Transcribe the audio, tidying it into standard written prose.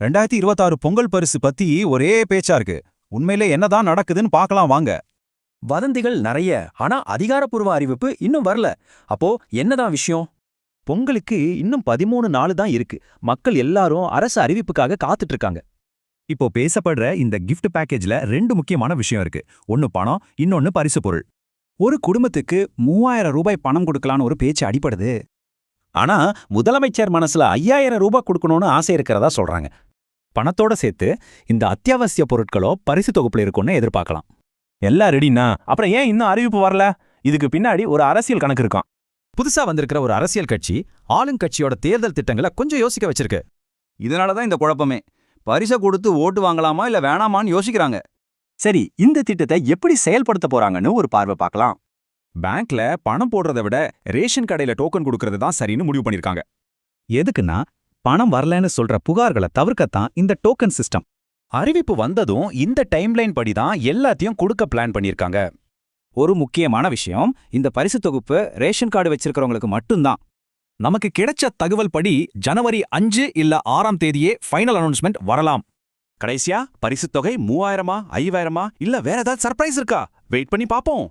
2026 பொங்கல் பரிசு பத்தி ஒரே பேச்சா இருக்கு. உண்மையிலே என்னதான் நடக்குதுன்னு பார்க்கலாம் வாங்க. வதந்திகள் நிறைய, ஆனா அதிகாரப்பூர்வ அறிவிப்பு இன்னும் வரல. அப்போ என்னதான் விஷயம்? பொங்கலுக்கு இன்னும் 13 நாள் தான் இருக்கு. மக்கள் எல்லாரும் அரசு அறிவிப்புக்காக காத்துட்டு இருக்காங்க. இப்போ பேசப்படுற இந்த கிஃப்ட் பேக்கேஜ்ல 2 முக்கியமான விஷயம் இருக்கு. ஒன்னு பணம், இன்னொன்னு பரிசு பொருள். ஒரு குடும்பத்துக்கு 3000 ரூபாய் பணம் கொடுக்கலான்னு ஒரு பேச்சு அடிபடுது. ஆனா முதலமைச்சர் மனசுல 5000 ரூபாய் கொடுக்கணும்னு ஆசை இருக்கிறதா சொல்றாங்க. பணத்தோட சேர்த்து இந்த அத்தியாவசிய பொருட்களோ பரிசு தொகுப்புல இருக்கும்னு எதிர்பார்க்கலாம். எல்லாம் ரெடினா அப்புறம் ஏன் இன்னும் அறிவிப்பு வரல? இதுக்கு பின்னாடி ஒரு அரசியல் கணக்கு இருக்கான். புதுசா வந்திருக்கிற ஒரு அரசியல் கட்சி ஆளுங்கட்சியோட தேர்தல் திட்டங்களை கொஞ்சம் யோசிக்க வச்சிருக்கு. இதனாலதான் இந்த குழப்பமே. பரிசை கொடுத்து ஓட்டு வாங்கலாமா இல்ல வேணாமான்னு யோசிக்கிறாங்க. சரி, இந்த திட்டத்தை எப்படி செயல்படுத்த போறாங்கன்னு ஒரு பார்வை பார்க்கலாம். பேங்க்ல பணம் போடுறதை விட ரேஷன் கடையில டோக்கன் கொடுக்கறது தான் சரின்னு முடிவு பண்ணிருக்காங்க. எதுக்குன்னா, பணம் வரலன்னு சொல்ற புகார்களை தவிர்க்கத்தான் இந்த டோக்கன் சிஸ்டம். அறிவிப்பு வந்ததும் இந்த டைம்லைன் படி தான் எல்லாத்தையும் கொடுக்க பிளான் பண்ணிருக்காங்க. ஒரு முக்கியமான விஷயம், இந்த பரிசு தொகுப்பு ரேஷன் கார்டு வச்சிருக்கிறவங்களுக்கு மட்டும்தான். நமக்கு கிடைச்ச தகவல் படி ஜனவரி 5 இல்ல 6ஆம் தேதியே ஃபைனல் அனௌன்ஸ்மெண்ட் வரலாம். கடைசியா பரிசுத் தொகை 3000 5000 இல்ல வேற ஏதாவது சர்ப்ரைஸ் இருக்கா? வெயிட் பண்ணி பாப்போம்.